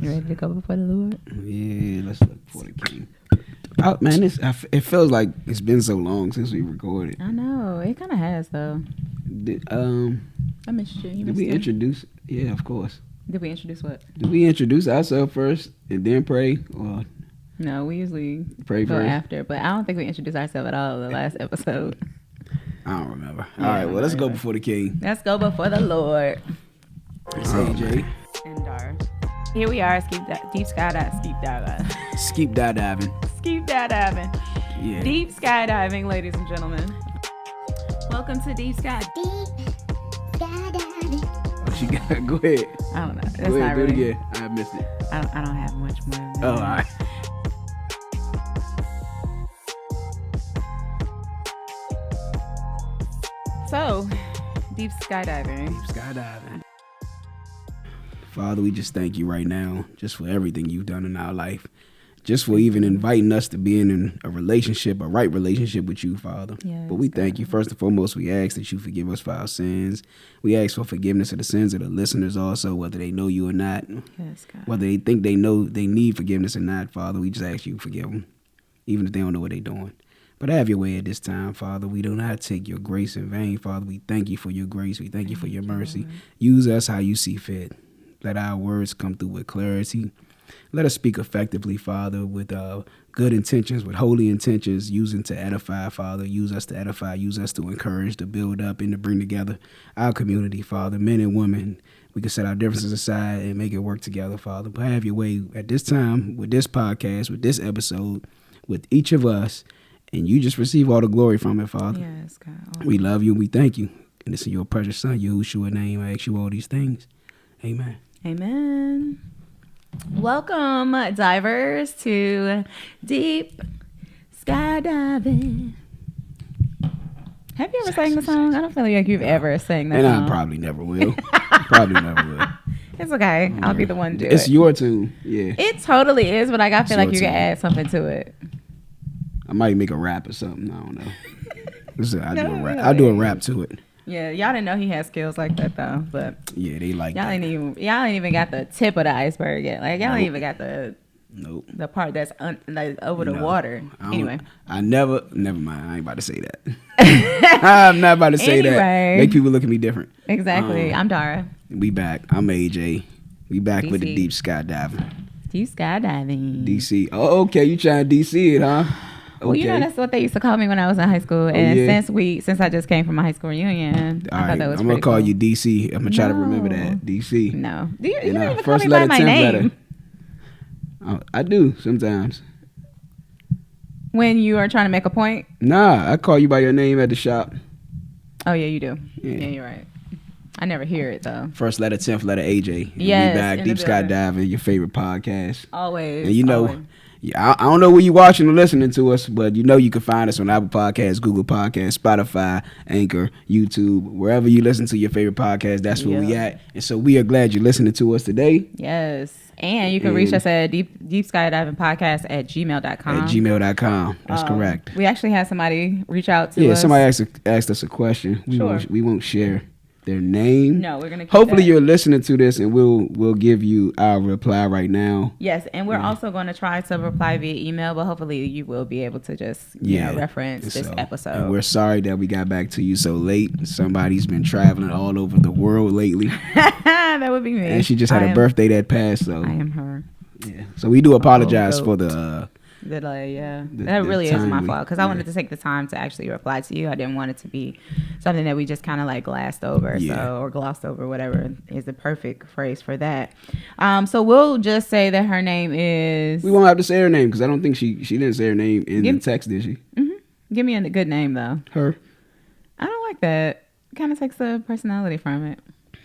You ready to go before the Lord? Yeah, let's look before the King. Oh, man, it feels like it's been so long since we recorded. I know. It kind of has, though. I missed you. Did we introduce? Yeah, of course. Did we introduce what? Did we introduce ourselves first and then pray? Or no, we usually pray go first after. But I don't think we introduced ourselves at all in the last episode. I don't remember. All right, well, let's go before the King. Let's go before the Lord. It's AJ and Darah. Here we are, deep skydiving. Yeah. Deep skydiving, ladies and gentlemen. Welcome to Deep Sky. Oh, she got go ahead. I don't know. That's go ahead, not do really, it again. I missed it. I don't have much more than that. Oh, all right. So, deep skydiving. Father, we just thank you right now just for everything you've done in our life. Just for even inviting us to be in a relationship, a right relationship with you, Father. Yes, but we thank you. First and foremost, we ask that you forgive us for our sins. We ask for forgiveness of the sins of the listeners also, whether they know you or not. Yes, God. Whether they think they know they need forgiveness or not, Father, we just ask you to forgive them, even if they don't know what they're doing. But have your way at this time, Father. We do not take your grace in vain, Father. We thank you for your grace. We thank you for your mercy. Lord. Use us how you see fit. Let our words come through with clarity. Let us speak effectively, Father, with good intentions, with holy intentions, using to edify, Father. Use us to edify, use us to encourage, to build up, and to bring together our community, Father, men and women. We can set our differences aside and make it work together, Father. But have your way at this time, with this podcast, with this episode, with each of us, and you just receive all the glory from it, Father. Yes, God. We love you and we thank you. And this is your precious Son, Yahushua's name. I ask you all these things. Amen. Amen. Welcome, divers, to Deep Skydiving. Have you ever sang the song? I don't feel like you've ever sang that song. And I probably never will. Probably never will. It's okay. I'll be the one to do it. It's your tune. Yeah. It totally is, but I feel like you can add something to it. I might make a rap or something. I don't know. No, I'll do a rap to it. Yeah, y'all didn't know he had skills like that though, but yeah, they like y'all that. ain't even got the tip of the iceberg yet. Like y'all ain't even got the part that's over the water. Anyway, never mind. I ain't about to say that. I'm not about to say that. Make people look at me different. Exactly. I'm Darah. We back. I'm AJ. We back DC. with the deep skydiving. Deep skydiving. DC. Oh, okay. You trying to DC it, huh? Okay. Well, you know that's what they used to call me when I was in high school, and since I just came from my high school reunion, I thought that was. I'm gonna call you DC. I'm gonna try to remember that DC. No, you don't even call me by my name. I do sometimes. When you are trying to make a point? Nah, I call you by your name at the shop. Oh yeah, you do. Yeah, you're right. I never hear it though. First letter, 10th letter, AJ. Yes, we back. Deep Skydiving, your favorite podcast. Always. And you know. Yeah, I don't know where you're watching or listening to us, but you know you can find us on Apple Podcasts, Google Podcasts, Spotify, Anchor, YouTube, wherever you listen to your favorite podcast, that's where we at. And so we are glad you're listening to us today. Yes. And you can reach us at deep skydiving podcast at gmail.com. At gmail.com. That's correct. We actually had somebody reach out to us. Yeah, somebody asked us a question. We won't share their name. No, we're gonna keep hopefully that. You're listening to this and we'll give you our reply right now. Yes, and we're also going to try to reply via email, but hopefully you will be able to just reference this episode. And we're sorry that we got back to you so late. Somebody's been traveling all over the world lately. That would be me. And she just had a birthday that passed, so I am her. Yeah. So we do apologize for the delay. That really is my fault because I wanted to take the time to actually reply to you. I didn't want it to be something that we just kind of like glassed over, or glossed over, whatever is the perfect phrase for that. So we'll just say that her name is. We won't have to say her name because I don't think she didn't say her name in the text, did she? Mm-hmm. Give me a good name though. Her. I don't like that. It kind of takes the personality from it.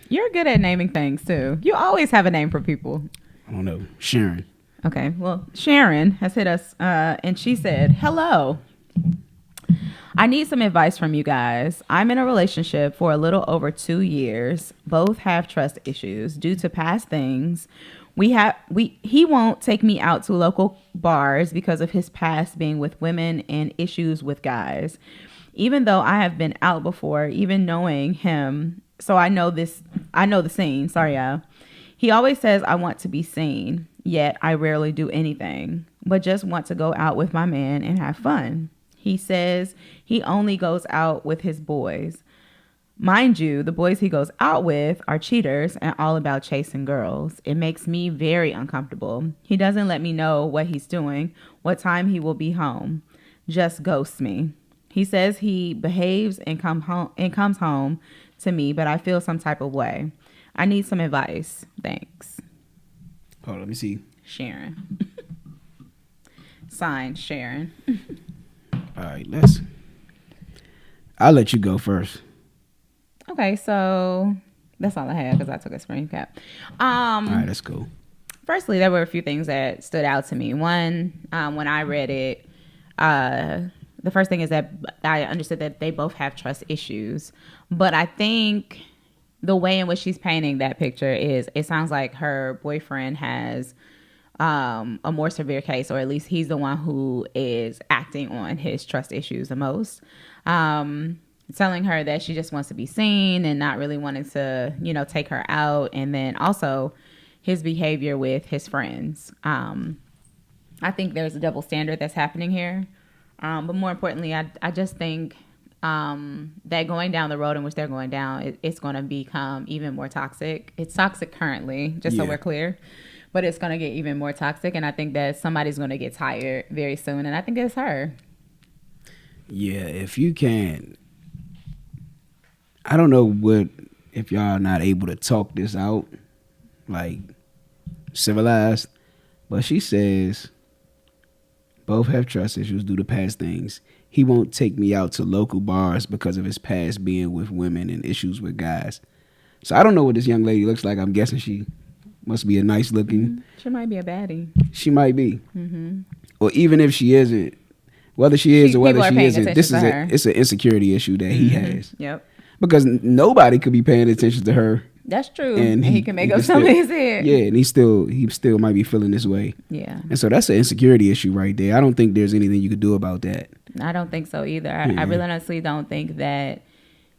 You're good at naming things too. You always have a name for people. I don't know. Sharon. Okay, well, Sharon has hit us, and she said, "Hello. I need some advice from you guys. I'm in a relationship for a little over 2 years. Both have trust issues due to past things. He won't take me out to local bars because of his past being with women and issues with guys. Even though I have been out before, even knowing him, so I know the scene. Sorry, y'all. He always says I want to be seen, yet I rarely do anything, but just want to go out with my man and have fun. He says he only goes out with his boys. Mind you, the boys he goes out with are cheaters and all about chasing girls. It makes me very uncomfortable. He doesn't let me know what he's doing, what time he will be home. Just ghosts me. He says he behaves and comes home to me, but I feel some type of way. I need some advice. Thanks. Hold on, let me see. Sharon. Signed, Sharon. All right, I'll let you go first. Okay, so that's all I had because I took a screen cap. All right, that's cool. Firstly, there were a few things that stood out to me. One, when I read it, the first thing is that I understood that they both have trust issues. But I think the way in which she's painting that picture is, it sounds like her boyfriend has a more severe case, or at least he's the one who is acting on his trust issues the most. Telling her that she just wants to be seen and not really wanting to, take her out. And then also his behavior with his friends. I think there's a double standard that's happening here. But more importantly, I just think that going down the road in which they're going down, it's going to become even more toxic. It's toxic currently, just so we're clear. But it's going to get even more toxic. And I think that somebody's going to get tired very soon. And I think it's her. Yeah, if you can... I don't know if y'all are not able to talk this out, like civilized, but she says both have trust issues due to past things. He won't take me out to local bars because of his past being with women and issues with guys. So I don't know what this young lady looks like. I'm guessing she must be a nice looking. Mm-hmm. She might be a baddie. She might be. Mm-hmm. Or even if she isn't, whether she is or whether she isn't, this is it's an insecurity issue that he has. Yep. Because nobody could be paying attention to her. That's true. And he can make up something in his head. Yeah, and he still might be feeling this way. Yeah. And so that's an insecurity issue right there. I don't think there's anything you could do about that. I don't think so either. I really honestly don't think that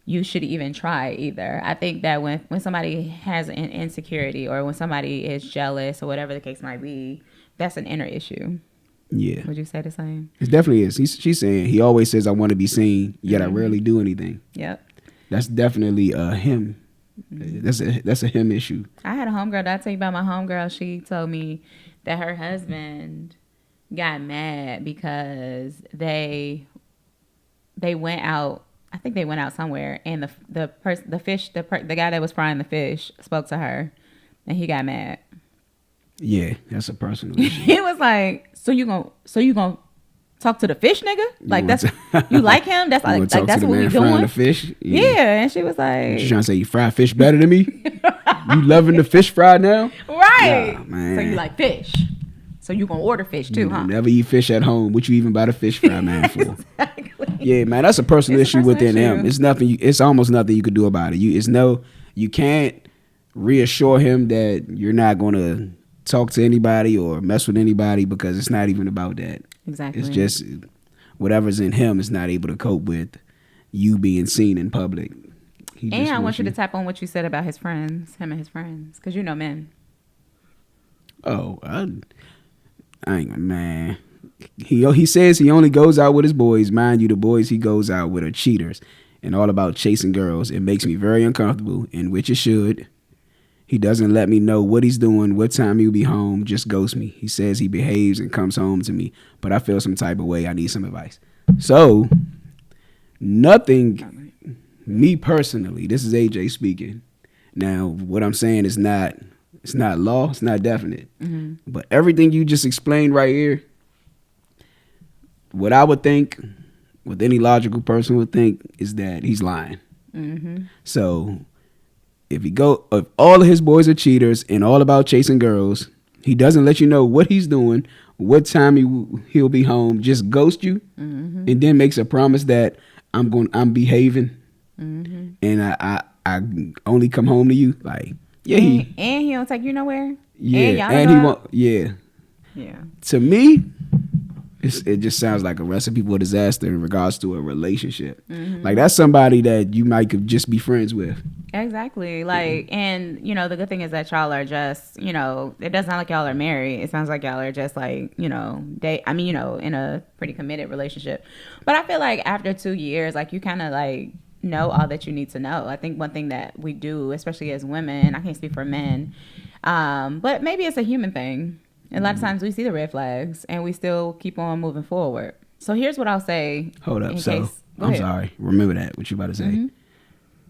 you should even try either. I think that when somebody has an insecurity or when somebody is jealous or whatever the case might be, that's an inner issue. Yeah. Would you say the same? It definitely is. She's saying he always says I want to be seen, yet I rarely do anything. Yep. That's definitely a him. That's a him issue. I had a homegirl. Did I tell you about my homegirl? She told me that her husband got mad because they went out. I think they went out somewhere, and the guy that was frying the fish spoke to her, and he got mad. Yeah, that's a personal issue. He was like, "So you gonna talk to the fish nigga? Like that's you like him? That's like that's what we doing." The fish? Yeah, and she was like, "You trying to say you fry fish better than me? You loving the fish fry now? Right? Nah, man. So you like fish? So you gonna order fish too, huh? Never eat fish at home. What you even buy the fish fry man for? Exactly. Yeah, man, that's a personal issue within him. It's nothing. It's almost nothing you could do about it. You can't reassure him that you're not gonna talk to anybody or mess with anybody because it's not even about that. Exactly. It's just whatever's in him is not able to cope with you being seen in public. And I want you to tap on what you said about him and his friends, because you know men. Oh, I ain't, man. He says he only goes out with his boys. Mind you, the boys he goes out with are cheaters and all about chasing girls. It makes me very uncomfortable, and which it should. He doesn't let me know what he's doing, what time he'll be home, just ghosts me. He says he behaves and comes home to me, but I feel some type of way. I need some advice. So, nothing, me personally, this is AJ speaking. Now, what I'm saying is it's not law, it's not definite. Mm-hmm. But everything you just explained right here, what I would think, what any logical person would think, is that he's lying. Mm-hmm. So, if all of his boys are cheaters and all about chasing girls, he doesn't let you know what he's doing, what time he'll be home, just ghost you, and then makes a promise that I'm behaving, and I only come home to you. Like, yeah, and he don't take you nowhere. Yeah, and he won't. Yeah. To me, it just sounds like a recipe for disaster in regards to a relationship. Mm-hmm. Like that's somebody that you might could just be friends with. Exactly. Like, and you know, the good thing is that y'all are just, you know, it doesn't sound like y'all are married. It sounds like y'all are just like, you know, I mean, you know, in a pretty committed relationship. But I feel like after 2 years, like you kind of like know all that you need to know. I think one thing that we do, especially as women, I can't speak for men, but maybe it's a human thing. A lot of times we see the red flags and we still keep on moving forward. So here's what I'll say. Hold up. In So case, go I'm ahead. sorry. Remember that, what you about to say. Mm-hmm.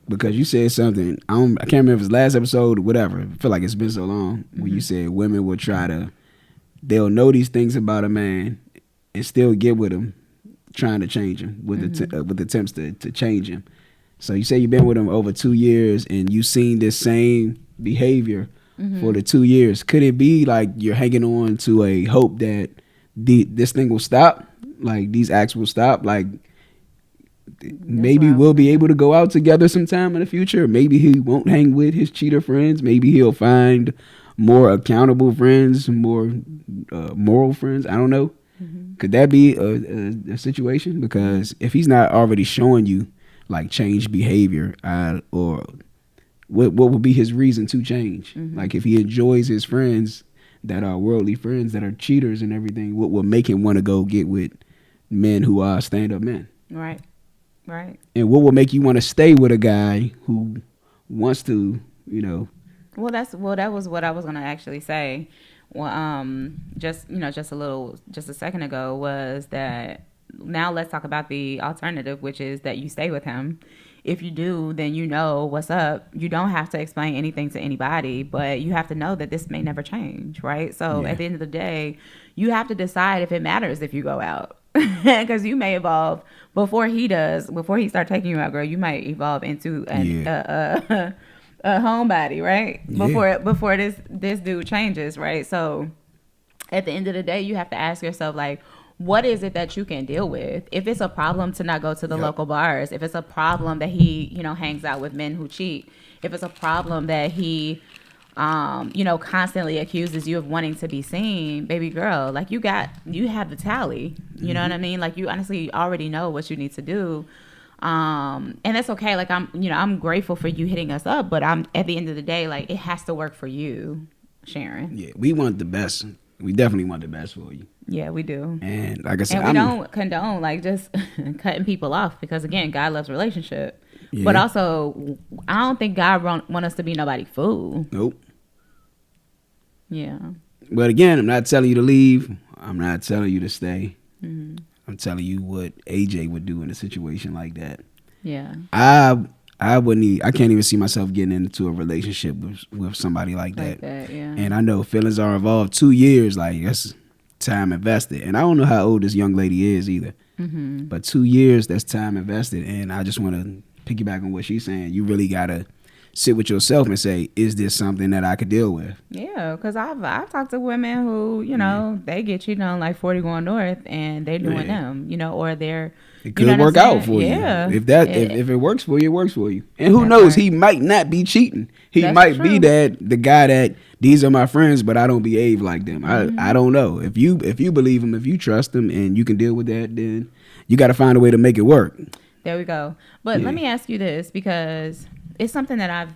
Because you said something, I can't remember if it's last episode or whatever. I feel like it's been so long. When you said women will they'll know these things about a man and still get with him, trying to change him with attempts to change him. So you say you've been with him over 2 years and you've seen this same behavior for the 2 years. Could it be like you're hanging on to a hope that this thing will stop? Like these acts will stop? Like maybe we'll be able to go out together sometime in the future. Maybe he won't hang with his cheater friends. Maybe he'll find more accountable friends, more moral friends. I don't know. Could that be a situation? Because if he's not already showing you like change behavior, or what would be his reason to change? Like if he enjoys his friends that are worldly friends that are cheaters and everything, what will make him want to go get with men who are stand-up men? Right. Right. And what will make you want to stay with a guy who wants to, you know? Well, that was what I was gonna actually say. Well, just a second ago was that. Now let's talk about the alternative, which is that you stay with him. If you do, then you know what's up. You don't have to explain anything to anybody, but you have to know that this may never change, right? So at the end of the day, you have to decide if it matters if you go out. Because you may evolve before he does. Before he start taking you out, girl, you might evolve into a homebody, right? Before this dude changes, right? So at the end of the day, you have to ask yourself, like, what is it that you can deal with? If it's a problem to not go to the local bars, if it's a problem that he, you know, hangs out with men who cheat, if it's a problem that he, you know, constantly accuses you of wanting to be seen, baby girl, like you have the tally. You know what I mean? Like you honestly already know what you need to do. And that's okay. Like I'm grateful for you hitting us up, but I'm at the end of the day, like it has to work for you, Sharon. Yeah, we want the best. We definitely want the best for you. Yeah, we do. And like I said, and we don't condone like just cutting people off, because again, God loves relationship. Yeah. But also, I don't think God want us to be nobody's fool. Nope. Yeah. But again, I'm not telling you to leave. I'm not telling you to stay. I'm telling you what AJ would do in a situation like that. Yeah. I wouldn't. I can't even see myself getting into a relationship with somebody like that. Yeah. And I know feelings are involved. 2 years, like that's time invested. And I don't know how old this young lady is either. But 2 years, that's time invested. And I just want to piggyback on what she's saying. You really gotta sit with yourself and say, is this something that I could deal with? Yeah, because I've talked to women who, you know, they get cheated on like 40 going north, and they're doing them, you know, or they're. It could work out for you. If it works for you, it works for you. And who knows? Right. He might not be cheating. He might be the guy that these are my friends, but I don't behave like them. I don't know. If you believe him, if you trust him, and you can deal with that, then you got to find a way to make it work. There we go. But let me ask you this, because it's something that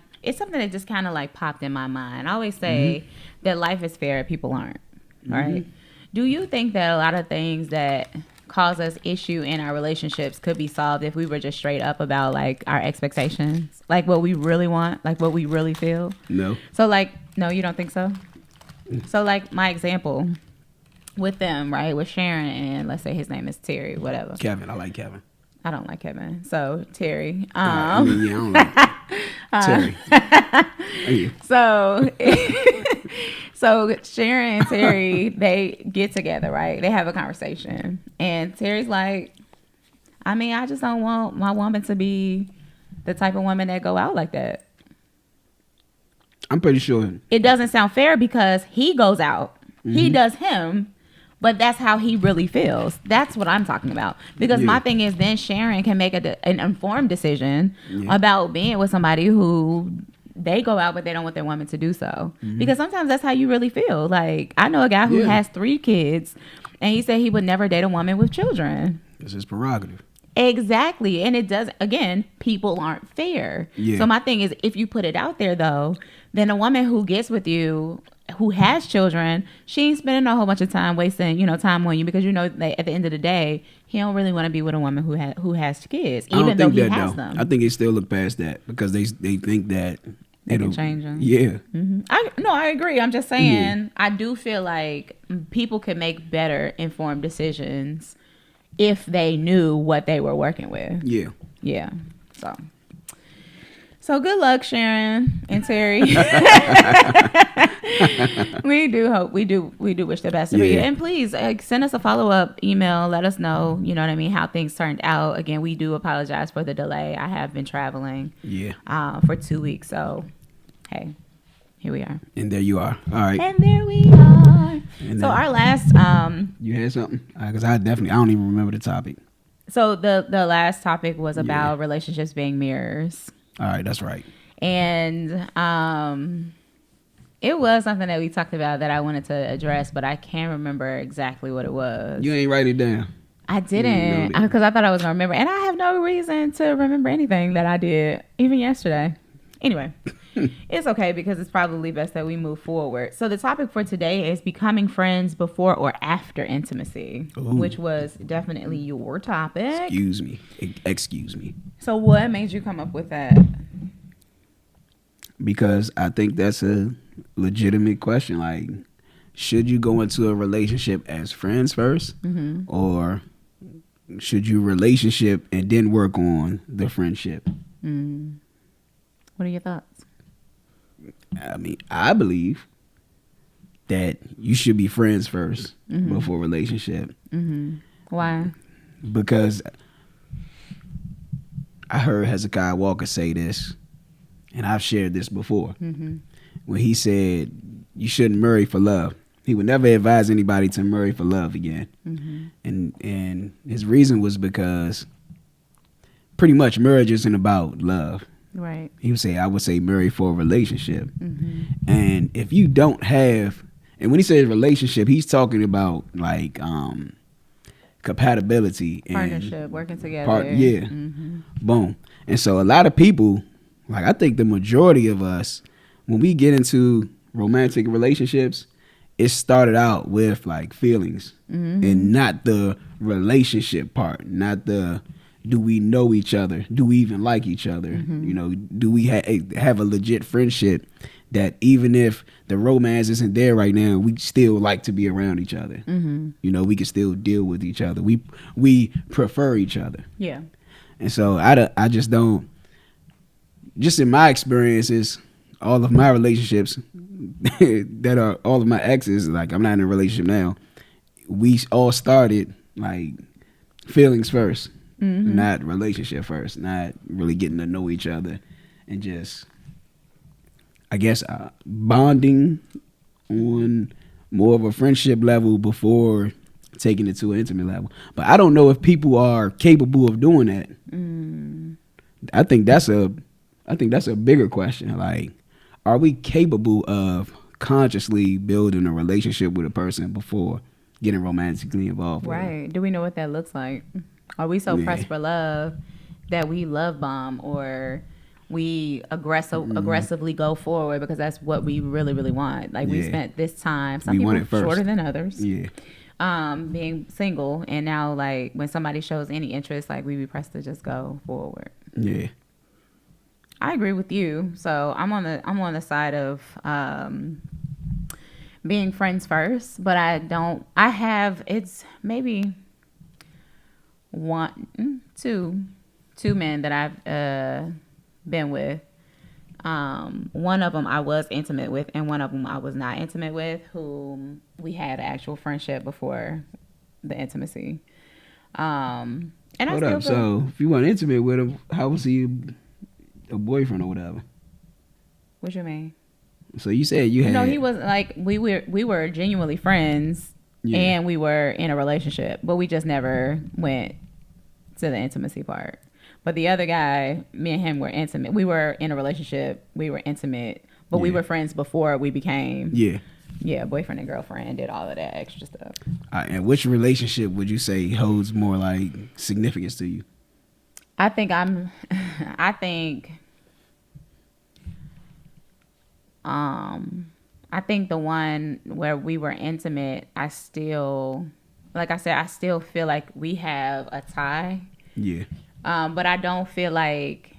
just kind of like popped in my mind. I always say that life is fair, people aren't. Right? Do you think that a lot of things that cause us issue in our relationships could be solved if we were just straight up about like our expectations, like what we really want, like what we really feel? No. So like, no, you don't think so? So like my example with them, right, with Sharon and let's say his name is Terry, whatever. Kevin, I like Kevin. I don't like Kevin. So Terry. I don't like Terry. So Sharon and Terry, they get together, right? They have a conversation. And Terry's like, I mean, I just don't want my woman to be the type of woman that go out like that. I'm pretty sure. It doesn't sound fair because he goes out. He does him. But that's how he really feels. That's what I'm talking about. Because my thing is, then Sharon can make an informed decision about being with somebody who they go out, but they don't want their woman to do so. Because sometimes that's how you really feel. Like, I know a guy who has 3 kids, and he said he would never date a woman with children. It's his prerogative. Exactly. And it does, again, people aren't fair. Yeah. So my thing is, if you put it out there, though, then a woman who gets with you, who has children, she ain't spending a whole bunch of time wasting, time on you, because that at the end of the day, he don't really want to be with a woman who has kids, even though he has them. I think they still look past that because they think that they can change them. Yeah. Mm-hmm. I agree. I'm just saying, I do feel like people can make better informed decisions if they knew what they were working with. Yeah. Yeah. So good luck, Sharon and Terry. We do wish the best for you. And please send us a follow-up email. Let us know, how things turned out. Again, we do apologize for the delay. I have been traveling for 2 weeks. So, hey, here we are. And there you are. All right. And there we are. So our last... you had something? Because I don't even remember the topic. So the last topic was about relationships being mirrors. All right, that's right. And it was something that we talked about that I wanted to address, but I can't remember exactly what it was. You ain't write it down. I didn't, because I thought I was going to remember. And I have no reason to remember anything that I did, even yesterday. Anyway, it's okay, because it's probably best that we move forward. So the topic for today is becoming friends before or after intimacy, which was definitely your topic. Excuse me. So what made you come up with that? Because I think that's a legitimate question. Like, should you go into a relationship as friends first? Mm-hmm. Or should you relationship and then work on the friendship? Mm. What are your thoughts? I mean, I believe that you should be friends first before relationship. Mm-hmm. Why? Because I heard Hezekiah Walker say this, and I've shared this before. Mm-hmm. When he said you shouldn't marry for love. He would never advise anybody to marry for love again. Mm-hmm. And his reason was because pretty much marriage isn't about love. Right. I would say marry for a relationship. Mm-hmm. And if you don't have, and when he says relationship, he's talking about like compatibility, partnership, and working together. Mm-hmm. Boom. And so a lot of people, like I think the majority of us, when we get into romantic relationships, it started out with like feelings and not the relationship part, not the do we know each other? Do we even like each other? Mm-hmm. Do we have a legit friendship that even if the romance isn't there right now, we still like to be around each other? Mm-hmm. We can still deal with each other. We prefer each other. Yeah. And so I just don't, just in my experiences, all of my relationships that are all of my exes, like I'm not in a relationship now, we all started like feelings first. Mm-hmm. Not relationship first, not really getting to know each other, and just, I guess, bonding on more of a friendship level before taking it to an intimate level. But I don't know if people are capable of doing that. I think that's a bigger question. Like, are we capable of consciously building a relationship with a person before getting romantically involved? Right. Do we know what that looks like? Are we so pressed for love that we love bomb, or we aggressively go forward because that's what we really, really want? Like we spent this time, some people shorter than others, being single, and now like when somebody shows any interest, like we be pressed to just go forward. Yeah, I agree with you. So I'm on the side of being friends first, but it's maybe two men that I've been with. One of them I was intimate with, and one of them I was not intimate with, whom we had actual friendship before the intimacy. And hold up. So if you weren't intimate with him, how was he a boyfriend or whatever? What you mean? So you said you had... No, he wasn't. Like we were genuinely friends. Yeah. And we were in a relationship, but we just never went to the intimacy part. But the other guy, me and him were intimate. We were in a relationship. We were intimate, but we were friends before we became boyfriend and girlfriend, did all of that extra stuff. And which relationship would you say holds more like significance to you? I think I'm. I think. I think the one where we were intimate, I still, like I said, I still feel like we have a tie. Yeah. But I don't feel like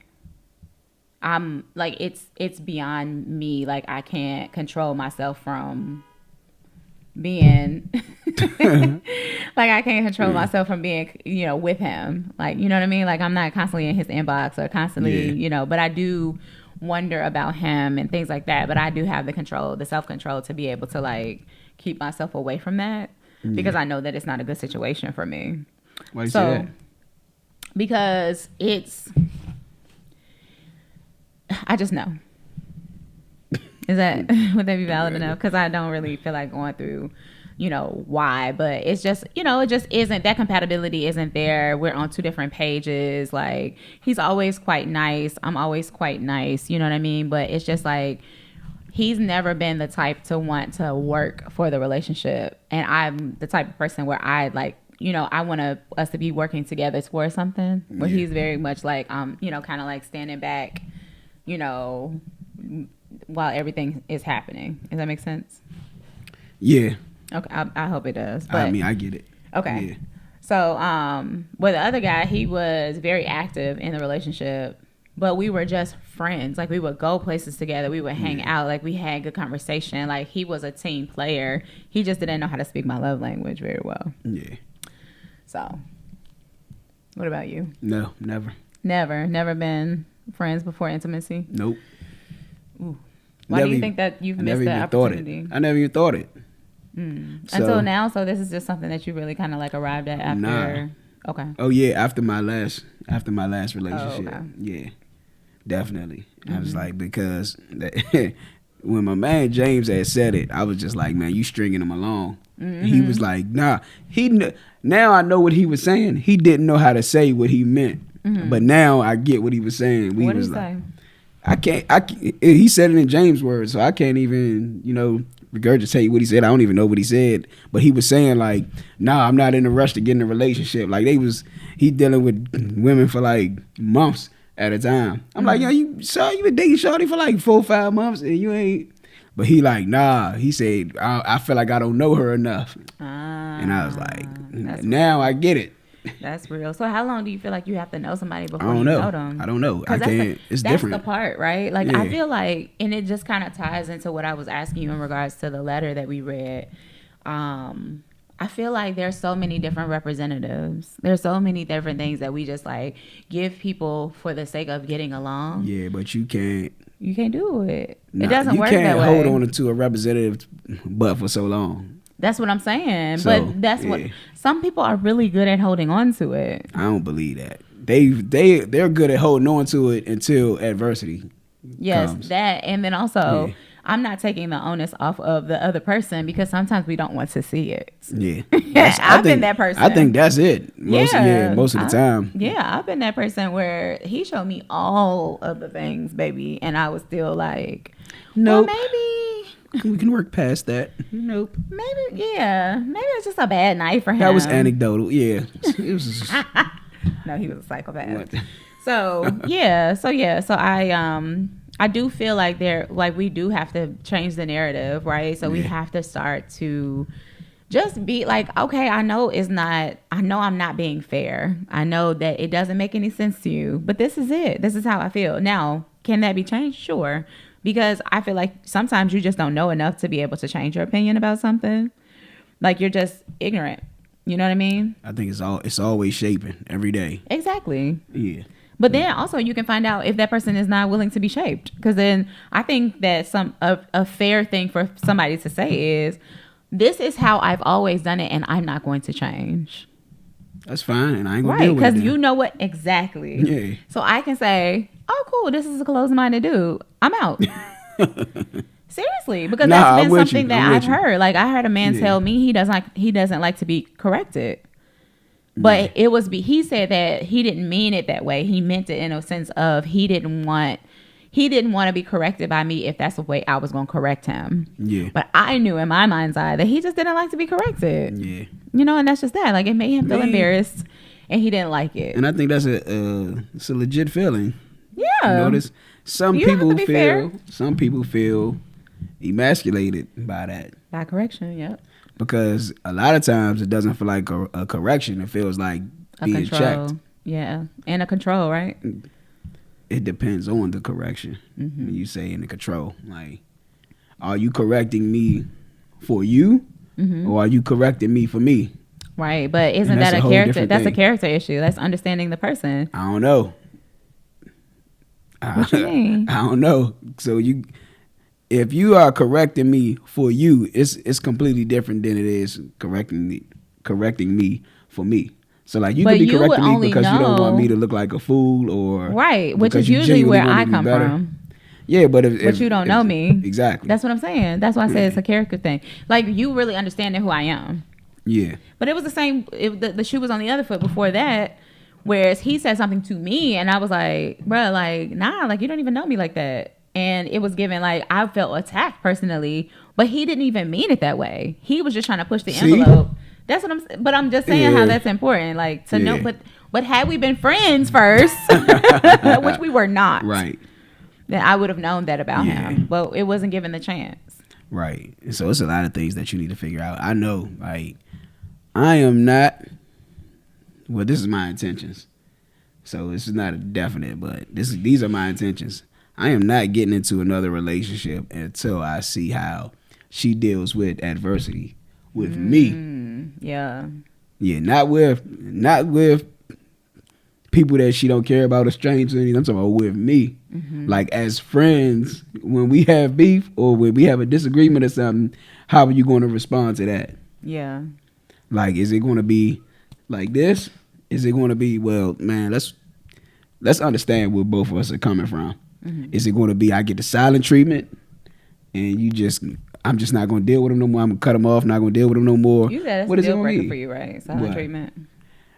I'm like it's beyond me. Like I can't control myself from being like I can't control myself from being, you know, with him. Like, you know what I mean? Like I'm not constantly in his inbox or constantly, you know, but I do wonder about him and things like that. But I do have the control, the self-control to be able to like keep myself away from that because I know that it's not a good situation for me. Why you say that? Because I just know. Would that be valid enough? Because I don't really feel like going through, you know, why, but it's just, you know, it just isn't, that compatibility isn't there. We're on two different pages. Like he's always quite nice. I'm always quite nice. You know what I mean? But it's just like, he's never been the type to want to work for the relationship. And I'm the type of person where I like, you know, I want us to be working together towards something. Where he's very much like, you know, kind of like standing back, you know, while everything is happening. Does that make sense? Yeah. Okay, I hope it does. But, I mean, I get it. Okay. Yeah. So, with the other guy, he was very active in the relationship, but we were just friends. Like, we would go places together. We would hang out. Like, we had good conversation. Like, he was a team player. He just didn't know how to speak my love language very well. Yeah. So, what about you? No, never. Never been friends before intimacy? Nope. Ooh. Why do you think that you've missed that opportunity? I never even thought it. Until now, so this is just something that you really kind of like arrived at after. Nah. Okay. Oh yeah, after my last relationship. Oh, okay. Yeah, definitely. I was like, because when my man James had said it, I was just like, man, you stringing him along. He was like, nah. Now I know what he was saying. He didn't know how to say what he meant, but now I get what he was saying. What did he say? I can't. He said it in James' words, so I can't even, you know, regurgitate what he said. I don't even know what he said, but he was saying like, nah, I'm not in a rush to get in a relationship. Like he dealing with women for like months at a time. I'm like, yo, you been dating shorty for like 4 or 5 months and you ain't. But he like, nah. He said, I feel like I don't know her enough. And I was like, now I get it. That's real. So how long do you feel like you have to know somebody before I don't you know. know them? I don't know. I can't. It's different. That's the part, right? Like Yeah. I feel like, and it just kind of ties into what I was asking you in regards to the letter that we read. I feel like there's so many different representatives. There's so many different things that we just like give people for the sake of getting along. Yeah, but you can't. You can't do it. Nah, it doesn't work that way. You can't hold on to a representative butt for so long. That's what I'm saying. So, but that's what some people are really good at holding on to it. I don't believe that. They're good at holding on to it until adversity comes. That, and then also I'm not taking the onus off of the other person because sometimes we don't want to see it. Yeah. I've been that person. I think that's it. Most of the time. Yeah, I've been that person where he showed me all of the things, baby, and I was still like, nope. Well, maybe we can work past that. Nope. Maybe it's just a bad night for him. That was anecdotal. Yeah. It was just, no, he was a psychopath. So I do feel like we do have to change the narrative, right? So we have to start to just be like, okay, I know I'm not being fair. I know that it doesn't make any sense to you, but this is it. This is how I feel. Now, can that be changed? Sure. Because I feel like sometimes you just don't know enough to be able to change your opinion about something. Like you're just ignorant. You know what I mean? I think it's always shaping every day. Exactly. Yeah. But then also you can find out if that person is not willing to be shaped. Because then I think that a fair thing for somebody to say is, this is how I've always done it and I'm not going to change. That's fine, and I ain't gonna deal with it. Right, because you know what exactly. Yeah. So I can say, oh, cool, this is a closed-minded dude. I'm out. Seriously, because that's been something that I've heard. Like I heard a man tell me he doesn't like to be corrected. But he said that he didn't mean it that way. He meant it in a sense of he didn't want to be corrected by me if that's the way I was going to correct him. Yeah. But I knew in my mind's eye that he just didn't like to be corrected. Yeah. You know, and that's just that. Like it made him feel embarrassed. and he didn't like it. And I think that's it's a legit feeling. Yeah. You notice some You don't have to be people feel emasculated by that. By correction, yep. Because a lot of times it doesn't feel like a correction. It feels like being checked. Yeah, and a control, right? It depends on the correction. When you say in the control, like, are you correcting me for you, or are you correcting me for me? Right, but isn't that a character? That's a character issue. That's understanding the person. I don't know. What you mean? I don't know. So if you are correcting me for you, it's completely different than it is correcting me for me. So like you could be correcting me because you don't want me to look like a fool, or right, which is usually where I come from. Yeah, but if you don't know me, exactly. That's what I'm saying. That's why I say it's a character thing. Like you really understanding who I am. Yeah. But it was the same. The shoe was on the other foot before that. Whereas he said something to me, and I was like, "Bro, like, nah, like you don't even know me like that." And it was given like I felt attacked personally, but he didn't even mean it that way. He was just trying to push the envelope. That's what I'm. But I'm just saying how that's important, like to know. But had we been friends first, which we were not, right? Then I would have known that about him. But it wasn't given the chance. Right. So it's a lot of things that you need to figure out. I know, like, I am not. Well, this is my intentions. So this is not a definite, but these are my intentions. I am not getting into another relationship until I see how she deals with adversity with me. Yeah. Yeah, not with people that she don't care about or strangers or anything. I'm talking about with me. Like as friends, when we have beef or when we have a disagreement or something, how are you going to respond to that? Yeah. Like, is it going to be like this? Is it going to be, well, man, let's understand where both of us are coming from. Is it going to be I get the silent treatment and I'm just not going to deal with him no more. I'm going to cut him off, not going to deal with him no more. You said it's a deal breaker for you, right? Silent treatment.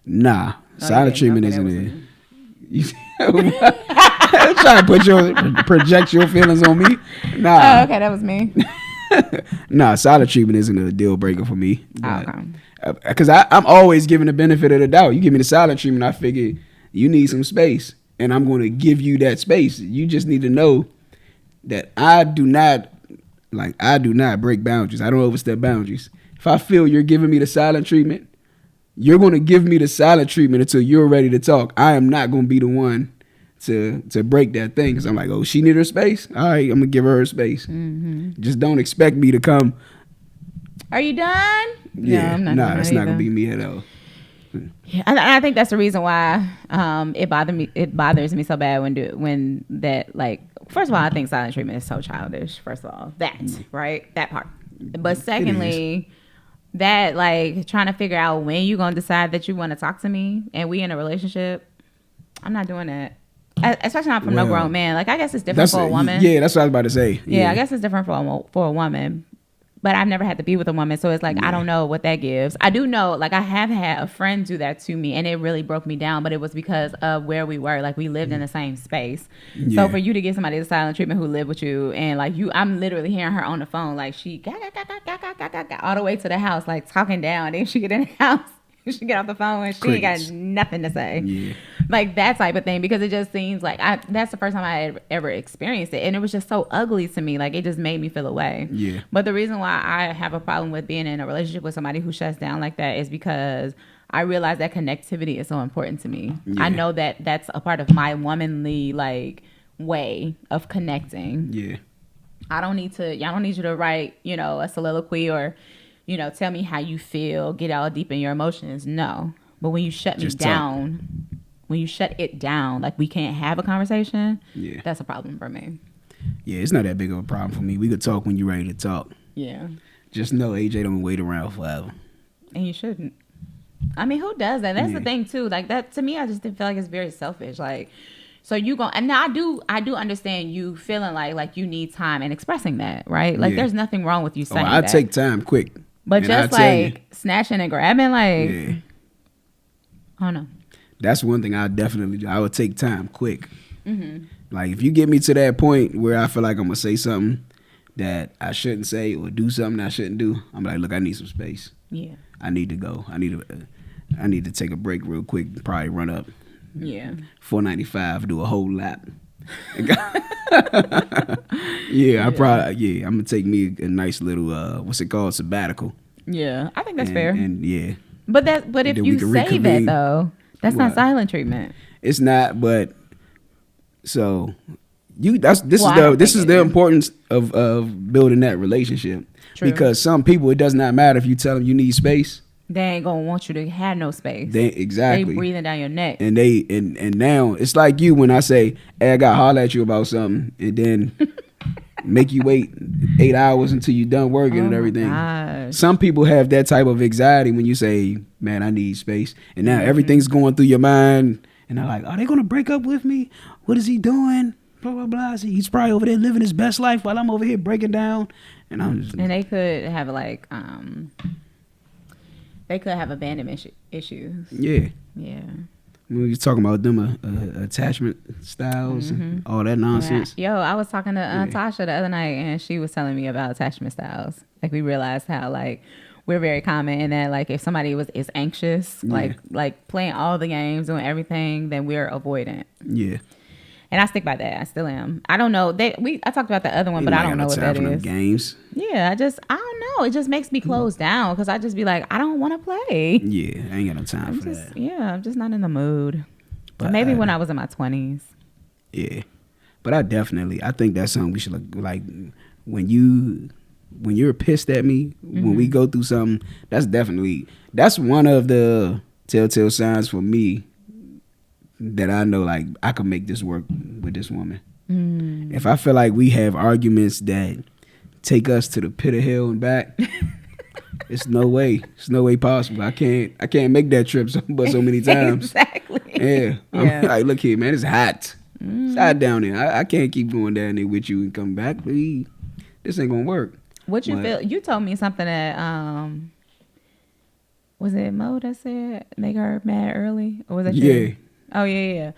Nah, silent treatment isn't it. I'm trying to project your feelings on me. Nah. Oh, okay, that was me. Nah, silent treatment isn't a deal breaker for me. Okay. Because I'm always giving the benefit of the doubt. You give me the silent treatment, I figure you need some space, and I'm going to give you that space. You just need to know that I do not break boundaries. I don't overstep boundaries. If I feel you're giving me the silent treatment, you're going to give me the silent treatment until you're ready to talk. I am not going to be the one to break that thing because I'm like, oh, she need her space? All right, I'm going to give her space. Just don't expect me to come. Are you done? Yeah, no, I'm not. That's not going to be me at all. Yeah, I think that's the reason why it bothers me so bad when that, like, first of all, I think silent treatment is so childish. First of all, that part. But secondly, that, like, trying to figure out when you're gonna decide that you want to talk to me and we in a relationship, I'm not doing that. Especially not from no grown man. Like, I guess it's different for a woman. Yeah, that's what I was about to say. Yeah, I guess it's different for a woman. But I've never had to be with a woman, so it's like, I don't know what that gives. I do know, like, I have had a friend do that to me, and it really broke me down, but it was because of where we were. Like, we lived in the same space. Yeah. So for you to give somebody the silent treatment who lived with you, and, like, I'm literally hearing her on the phone, like, she all the way to the house, like, talking down. Then she get in the house, she get off the phone, and she ain't got nothing to say. Yeah. Like, that type of thing, because it just seems like that's the first time I had ever experienced it, and it was just so ugly to me. Like, it just made me feel away. Yeah. But the reason why I have a problem with being in a relationship with somebody who shuts down like that is because I realize that connectivity is so important to me. Yeah. I know that that's a part of my womanly, like, way of connecting. Yeah. Y'all don't need you to write, a soliloquy or, tell me how you feel, get all deep in your emotions. No. But when you shut me down, when you shut it down, like we can't have a conversation, that's a problem for me. Yeah, it's not that big of a problem for me. We could talk when you're ready to talk. Yeah. Just know AJ don't wait around forever. And you shouldn't. I mean, who does that? That's the thing too. Like, that to me, I just feel like it's very selfish. Like, so you go, and now I do understand you feeling like you need time and expressing that, right? Like, there's nothing wrong with you saying that. I take time quick. But just like snatching and grabbing, like, I don't know. That's one thing I definitely do. I would take time quick. Like, if you get me to that point where I feel like I'm going to say something that I shouldn't say or do something I shouldn't do, I'm like, look, I need some space. Yeah. I need to go. I need to take a break real quick. Probably run up. Yeah. $4.95, do a whole lap. Yeah, I'm gonna take me a nice little what's it called, sabbatical. Yeah, I think that's fair. And yeah, but if you say that though, that's not silent treatment. It's not, but so this is the importance of building that relationship. True. Because some people, it does not matter if you tell them you need space. They ain't gonna want you to have no space. Exactly. They breathing down your neck. And now it's like you when I say, hey, I gotta holler at you about something, and then make you wait 8 hours until you're done working and everything. Gosh. Some people have that type of anxiety when you say, man, I need space. And now everything's going through your mind, and they're like, are they gonna break up with me? What is he doing? Blah blah blah. See, he's probably over there living his best life while I'm over here breaking down. And they could have like they could have abandonment issues. Yeah. Yeah. We was talking about them attachment styles and all that nonsense. Yo, I was talking to Tasha the other night, and she was telling me about attachment styles. Like, we realized how like we're very common in that, like, if somebody is anxious, like playing all the games, doing everything, then we're avoidant. Yeah. And I stick by that. I still am. I don't know. I talked about the other one, but I don't know what that is. Games. Yeah, I don't know. It just makes me close down because I just be like, I don't want to play. Yeah, I ain't got no time for that. Yeah, I'm just not in the mood. But maybe when I was in my 20s. Yeah, but I think that's something we should look like when you're pissed at me when we go through something. That's one of the telltale signs for me that I know, like, I can make this work with this woman. If I feel like we have arguments that take us to the pit of hell and back, it's no way possible. I can't make that trip so many times. Exactly. Yeah. I'm like, look here, man, it's hot. It's hot down there. I can't keep going down there with you and come back. Please. This ain't gonna work. What you feel? You told me something that was it Mo that said make her mad early, or was that you? Yeah. Oh yeah.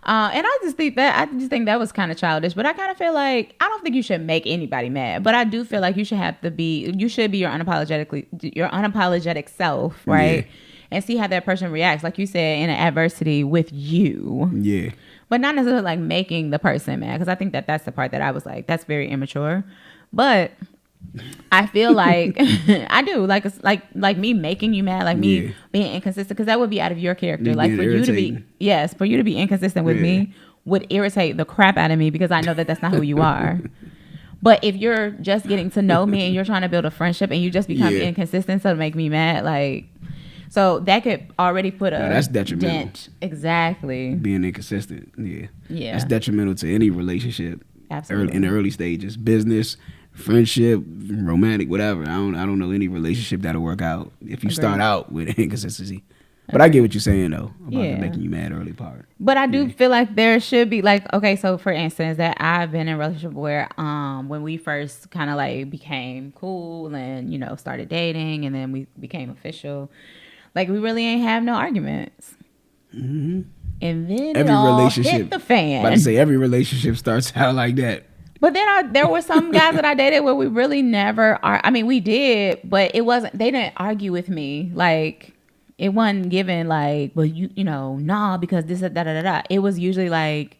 And I just think that was kind of childish, but I kind of feel like I don't think you should make anybody mad, but I do feel like you should be your unapologetic self, right? Yeah. And see how that person reacts, like you said, in an adversity with you. Yeah. But not necessarily like making the person mad, because I think that's the part that I was like, that's very immature. But I feel like I do like me making you mad, like me being inconsistent, because that would be out of your character. Like for you to be inconsistent with me would irritate the crap out of me, because I know that that's not who you are. But if you're just getting to know me and you're trying to build a friendship and you just become inconsistent so to make me mad, like, so that could already put that's detrimental. Dent. Exactly. Being inconsistent. Yeah. That's detrimental to any relationship. Absolutely. In the early stages, business, friendship, romantic, whatever. I don't know any relationship that'll work out if you start out with inconsistency. But I get what you're saying though about the making you mad early part. But I do feel like there should be, like, okay, so for instance, that I've been in a relationship where when we first kind of like became cool and, you know, started dating and then we became official, like, we really ain't have no arguments. And then every relationship hit the fan. About to say, every relationship starts out like that. But then there were some guys that I dated where we really never we did, but they didn't argue with me. Like, it wasn't given like, well, you know, nah, because this, da, da, da, da. It was usually like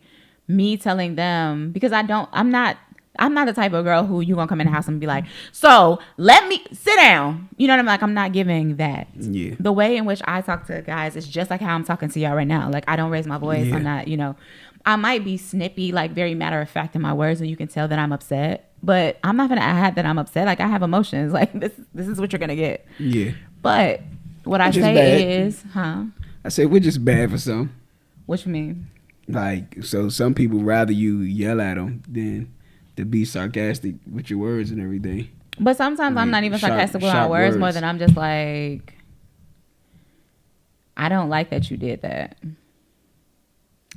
me telling them, because I'm not the type of girl who you gonna come in the house and be like, so let me sit down. You know what I mean? Like, I'm not giving that. Yeah. The way in which I talk to guys is just like how I'm talking to y'all right now. Like, I don't raise my voice. I'm not, you know, I might be snippy, like very matter of fact in my words, and you can tell that I'm upset. But I'm not gonna add that I'm upset. Like, I have emotions. Like, this is what you're gonna get. Yeah. But what I say is, I say we're just bad for some. What you mean? Like, so some people rather you yell at them than to be sarcastic with your words and everything. But sometimes I'm not even sarcastic with my words, more than I'm just like, I don't like that you did that.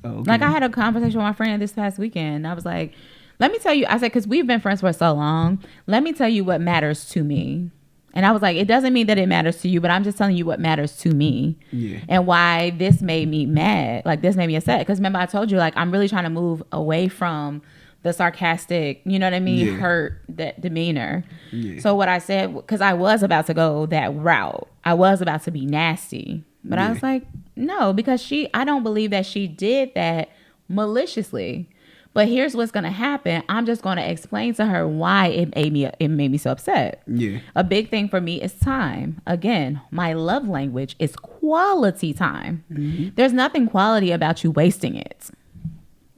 Oh, okay. Like, I had a conversation with my friend this past weekend. I was like, let me tell you, I said, because we've been friends for so long, let me tell you what matters to me. And I was like, it doesn't mean that it matters to you, but I'm just telling you what matters to me. Yeah. And why this made me mad. Like, this made me upset. Because remember, I told you, like, I'm really trying to move away from the sarcastic, you know what I mean, hurt, that demeanor. Yeah. So what I said, because I was about to go that route. I was about to be nasty. But I was like, no, because I don't believe that she did that maliciously. But here's what's going to happen. I'm just going to explain to her why it made me so upset. Yeah. A big thing for me is time. Again, my love language is quality time. Mm-hmm. There's nothing quality about you wasting it.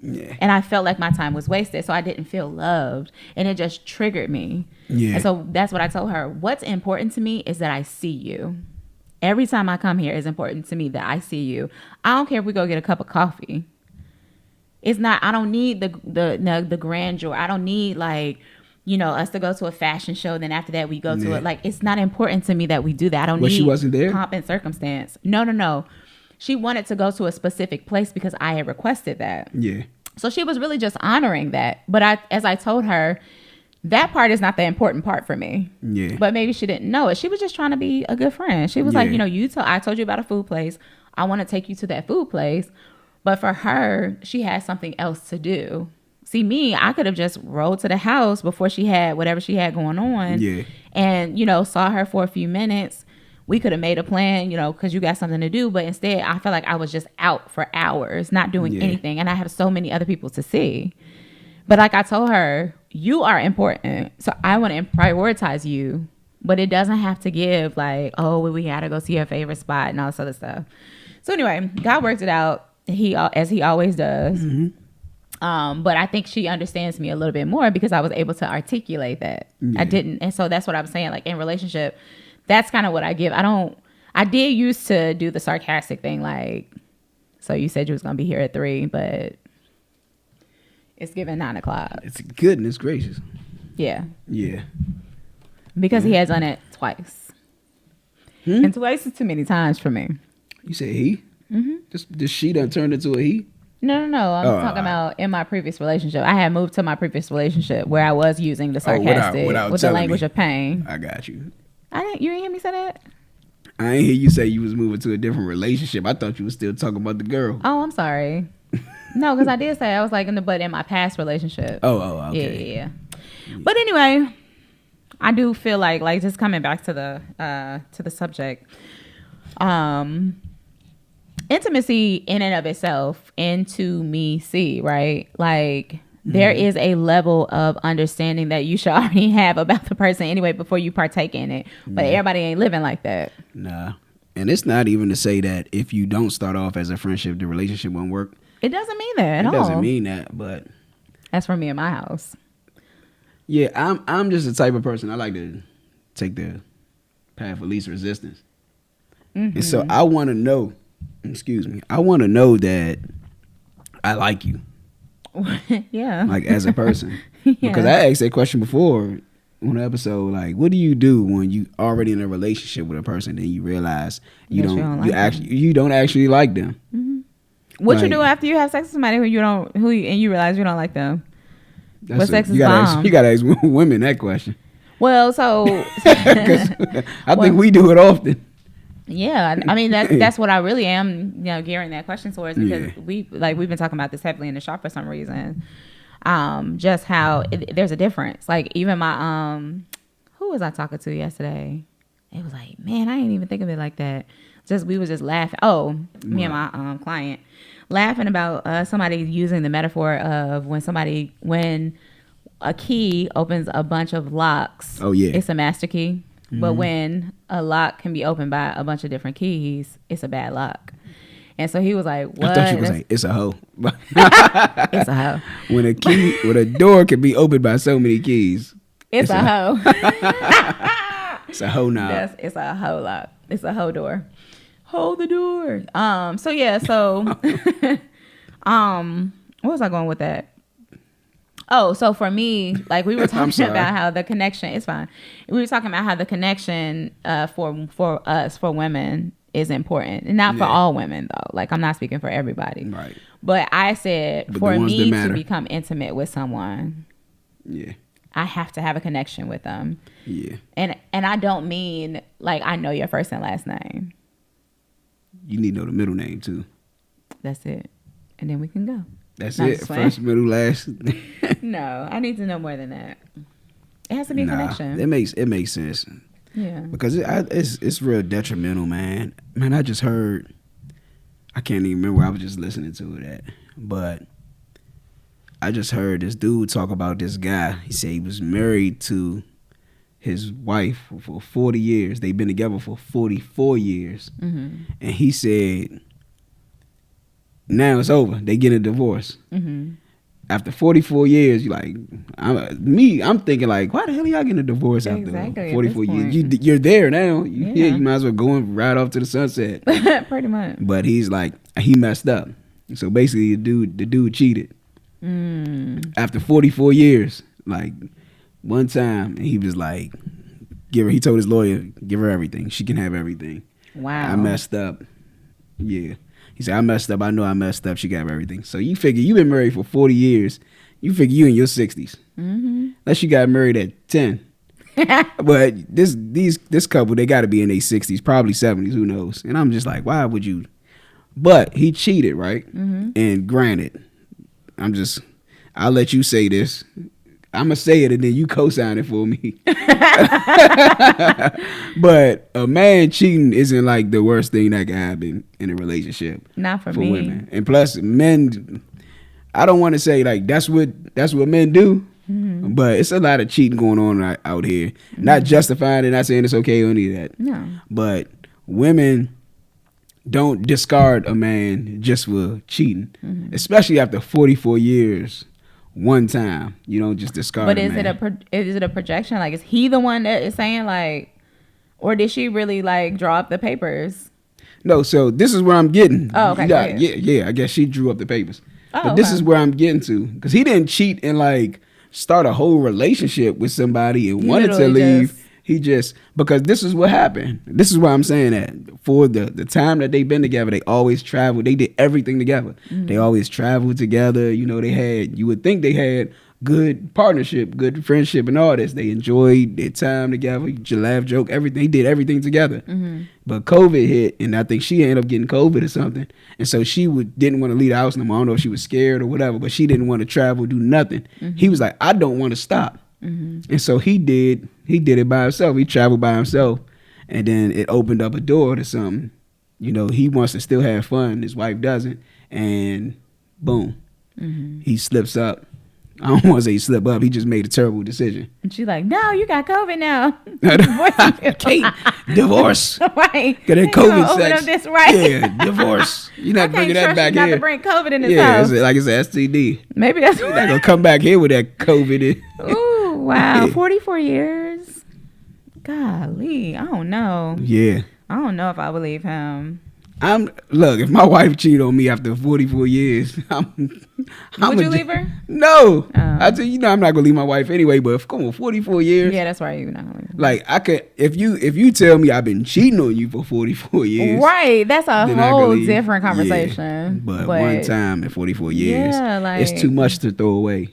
Yeah. And I felt like my time was wasted, so I didn't feel loved, and it just triggered me. Yeah. And so that's what I told her. What's important to me is that I see you. Every time I come here, it's important to me that I see you. I don't care if we go get a cup of coffee. It's not, I don't need the grandeur. I don't need us to go to a fashion show. Then after that, we go to it. Like, it's not important to me that we do that. I don't need she wasn't there? Pomp and circumstance. No. She wanted to go to a specific place because I had requested that. Yeah. So she was really just honoring that. But as I told her, that part is not the important part for me. Yeah. But maybe she didn't know it. She was just trying to be a good friend. She was like, I told you about a food place. I want to take you to that food place. But for her, she had something else to do. See, me, I could have just rolled to the house before she had whatever she had going on. Yeah. And, saw her for a few minutes. We could have made a plan, because you got something to do. But instead, I felt like I was just out for hours, not doing anything. And I have so many other people to see. But like I told her, you are important. So I want to prioritize you. But it doesn't have to give we got to go see your favorite spot and all this other stuff. So anyway, God worked it out. As he always does. Mm-hmm. But I think she understands me a little bit more because I was able to articulate that. I didn't. And so that's what I'm saying. Like, in relationship, that's kind of what I give. I did used to do the sarcastic thing. Like, so you said you was going to be here at 3, but it's given 9:00. It's goodness gracious. Yeah. Yeah. Because he has done it twice. And twice is too many times for me. You said he? Mm-hmm. This she done turned into a he? No. I'm talking about in my previous relationship. I had moved to my previous relationship where I was using the sarcastic with the language of pain. I got you. You didn't hear me say that? I ain't hear you say you was moving to a different relationship. I thought you was still talking about the girl. Oh, I'm sorry. No, because I did say I was like in my past relationship. Oh, okay. Yeah. But anyway, I do feel like just coming back to the subject. Intimacy in and of itself, intimacy, right? Like, there is a level of understanding that you should already have about the person anyway before you partake in it. But everybody ain't living like that. Nah. And it's not even to say that if you don't start off as a friendship, the relationship won't work. It doesn't mean that at all. It doesn't mean that, but that's for me in my house. Yeah, I'm just the type of person, I like to take the path of least resistance. Mm-hmm. And so I want to know that I like you. Yeah. Like, as a person. Yeah. Because I asked that question before on the episode, like, what do you do when you already in a relationship with a person and you realize you don't actually like them? Mm-hmm. What you do after you have sex with somebody and you realize you don't like them? What sex is bomb? You gotta ask women that question. Well, so I think we do it often. Yeah, I mean that's what I really am, gearing that question towards, because we've been talking about this heavily in the shop for some reason. Just how there's a difference. Like, even my who was I talking to yesterday? It was like, man, I didn't even think of it like that. We was just laughing. Oh, me and my client laughing about somebody using the metaphor of when a key opens a bunch of locks. Oh yeah, it's a master key. Mm-hmm. But when a lock can be opened by a bunch of different keys, it's a bad lock. And so he was like, what? I thought you was like, it's a hoe. It's a hoe. When a door can be opened by so many keys, it's a hoe. It's a hoe knob. It's a hoe lock. It's a hoe door. Hold the door. So where was I going with that? Oh, so for me, like, we were talking about how the connection is fine. We were talking about how the connection for us, for women, is important. And not for all women, though. Like, I'm not speaking for everybody. Right. But I said, for me to become intimate with someone, I have to have a connection with them. Yeah. And I don't mean, like, I know your first and last name. You need to know the middle name, too. That's it. And then we can go. That's it. First, middle, last. No, I need to know more than that. It has to be a connection. It makes sense. Yeah. Because it's real detrimental, man. Man, I just heard, I can't even remember, I was just listening to it at, but I just heard this dude talk about this guy. He said he was married to his wife for 40 years. They've been together for 44 years. Mm-hmm. And he said, now it's over. They get a divorce. Mm-hmm. After 44 years, you like, I'm thinking like, why the hell are y'all getting a divorce after 44 years? You're there now. You might as well go and ride off to the sunset. Pretty much. But he's like, he messed up. So basically, the dude cheated. After 44 years, like one time, and he was like, he told his lawyer, give her everything. She can have everything. Wow. I messed up. Yeah. He said, I messed up. I know I messed up. She got everything. So you figure you've been married for 40 years. You figure you in your 60s. Mm-hmm. Unless you got married at 10. But this couple, they got to be in their 60s, probably 70s. Who knows? And I'm just like, why would you? But he cheated, right? Mm-hmm. And granted, I'll let you say this. I'm going to say it and then you co-sign it for me. But a man cheating isn't like the worst thing that can happen in a relationship. Not for me. Women. And plus, men, I don't want to say like that's what men do. Mm-hmm. But it's a lot of cheating going on out here. Mm-hmm. Not justifying it, not saying it's okay or any of that. No. But women don't discard a man just for cheating. Mm-hmm. Especially after 44 years. One time, you don't just discard. But is it a projection? Like, is he the one that is saying like, or did she really like draw up the papers? No. So this is where I'm getting. Oh, okay. Yeah. I guess she drew up the papers. But this is where I'm getting to, because he didn't cheat and like start a whole relationship with somebody and wanted to leave. He just, because this is what happened. This is why I'm saying that. For the time that they've been together, they always traveled. They did everything together. Mm-hmm. They always traveled together. You know, you would think they had good partnership, good friendship and all this. They enjoyed their time together. You laugh, joke, everything. They did everything together. Mm-hmm. But COVID hit, and I think she ended up getting COVID or something. And so she didn't want to leave the house no more. I don't know if she was scared or whatever, but she didn't want to travel, do nothing. Mm-hmm. He was like, I don't want to stop. Mm-hmm. And so he did it by himself. He traveled by himself, and then it opened up a door to something. You know, he wants to still have fun. His wife doesn't, and boom, he slips up. I don't want to say he slipped up. He just made a terrible decision. And she's like, "No, you got COVID now." Kate, divorce. Right? Got that COVID sex. This, right? Yeah, divorce. You're not bringing that back here. Not to bring COVID in this house. Yeah, like it's an STD. Maybe that's. You're not gonna come back here with that COVID. Ooh, wow! 44 years. Golly, I don't know. Yeah. I don't know if I believe him. Look, if my wife cheated on me after 44 years, would you leave her? No. I tell you, I'm not gonna leave my wife anyway. But if, come on, 44 years. Yeah, that's right. You're not gonna leave her. Like I could, if you tell me I've been cheating on you for 44 years, right? That's a whole different conversation. Yeah, but one time in 44 years, it's too much to throw away.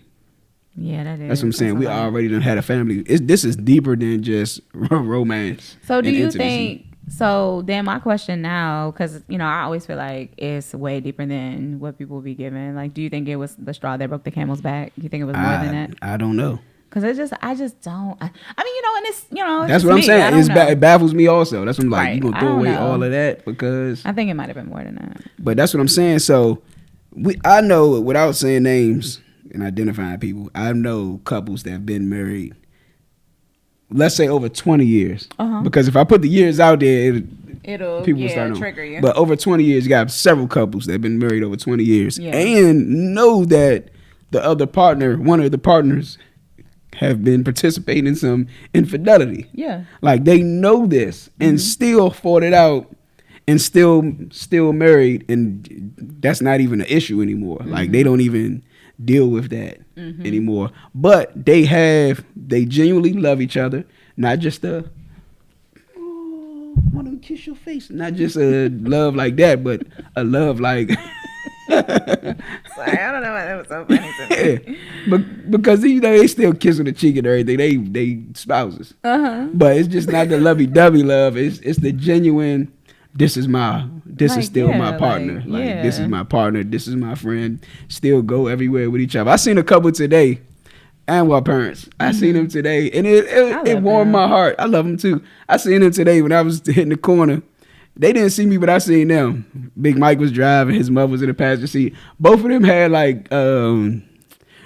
Yeah, that is. That's what I'm saying. We already done had a family. This is deeper than just romance. So do you think? So then my question now, because I always feel like it's way deeper than what people be given. Like, do you think it was the straw that broke the camel's back? Do you think it was more than that? I don't know. Because I just don't. And it's that's what I'm saying. It baffles me also. That's what I'm like. You gonna throw away all of that because I think it might have been more than that. But that's what I'm saying. So I know, without saying names and identifying people, I know couples that have been married, let's say over 20 years. Uh-huh. Because if I put the years out there, people start trigger you. But over 20 years, you got several couples that have been married over 20 years and know that the other partner, one of the partners, have been participating in some infidelity. Yeah. Like they know this and still fought it out and still married, and that's not even an issue anymore. Mm-hmm. Like they don't even deal with that anymore. But they genuinely love each other, not just want to kiss your face, not just a love like that, but a love like. Sorry, I don't know why that was so funny to me. Yeah. But because they still kiss on the cheek and everything, they spouses. But it's just not the lovey-dovey love. It's the genuine. This is still my partner. This is my partner. This is my friend. Still go everywhere with each other. I seen a couple today. and our parents. I seen them today, and it warmed my heart. I love them too. I seen them today when I was hitting the corner. They didn't see me, but I seen them. Big Mike was driving. His mother was in the passenger seat. Both of them had like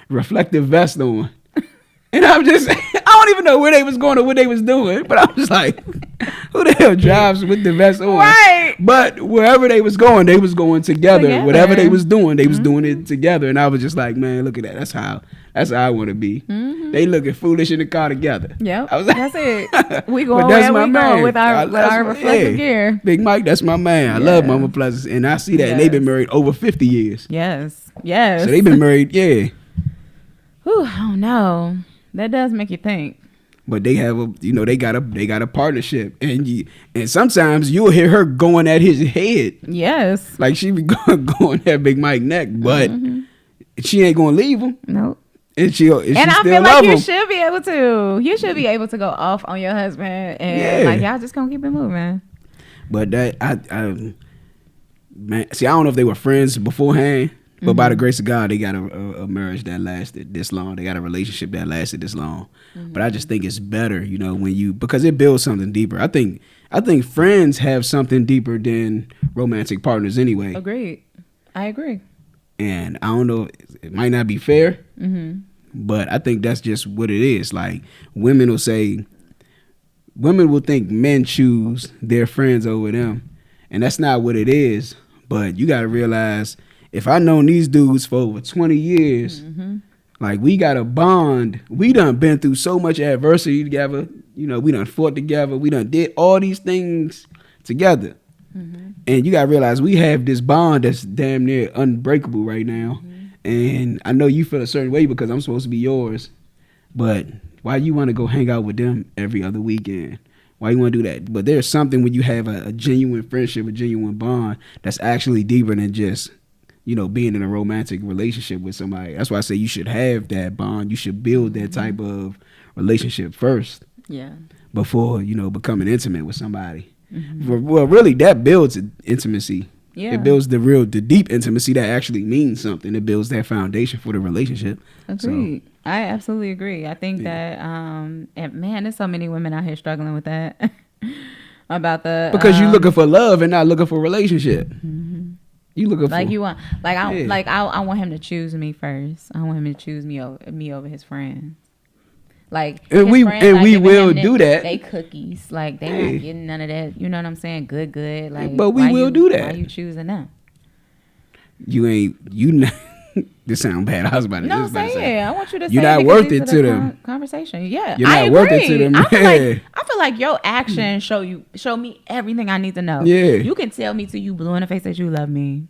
reflective vests on. And I'm just, I don't even know where they was going or what they was doing. But I was like, who the hell drives with the vest on? Right. But wherever they was going together. Whatever they was doing, they was doing it together. And I was just like, man, look at that. That's how I want to be. Mm-hmm. They looking foolish in the car together. Yep. I was like, that's it. We going where we going with our reflective gear. Big Mike, that's my man. I love Mama Pleasant. And I see that. And they've been married over 50 years. Yes. So they've been married, yeah. Whew, oh no. That does make you think. But they have they got a partnership, and sometimes you'll hear her going at his head. Yes, like she be going at Big Mike's neck, but she ain't gonna leave him. Nope. And she I still feel love like him. you should be able to. You should be able to go off on your husband, and like y'all just gonna keep it moving. But that man, see, I don't know if they were friends beforehand. But by the grace of God, they got a marriage that lasted this long. They got a relationship that lasted this long. Mm-hmm. But I just think it's better, because it builds something deeper. I think friends have something deeper than romantic partners anyway. Agreed. I agree. And I don't know, it might not be fair, but I think that's just what it is. Like women will think men choose their friends over them. And that's not what it is. But you got to realize, if I known these dudes for over 20 years, like we got a bond. We done been through so much adversity together. We done fought together. We done did all these things together. And you got to realize we have this bond that's damn near unbreakable right now. And I know you feel a certain way because I'm supposed to be yours. But why you want to go hang out with them every other weekend? Why you want to do that? But there's something when you have a genuine friendship, a genuine bond that's actually deeper than just being in a romantic relationship with somebody. That's why I say you should have that bond. You should build that type of relationship first. Yeah. Before, becoming intimate with somebody. Well, really, that builds intimacy. Yeah. It builds the deep intimacy that actually means something. It builds that foundation for the relationship. Agreed. So, I absolutely agree. I think that, and man, there's so many women out here struggling with that. Because you're looking for love and not looking for a relationship. You looking like for you want I want him to choose me first. I want him to choose me over his friends. Like and we will do that. They cookies. Like they not getting none of that. You know what I'm saying? Good. Like but we will do that. Why you choosing them? You this sound bad. I was about to no say it. I want you to say you're not worth it to them. Conversation. Yeah. You're not worth it to them. I feel like your actions show me everything I need to know. Yeah. You can tell me till you blue in the face that you love me.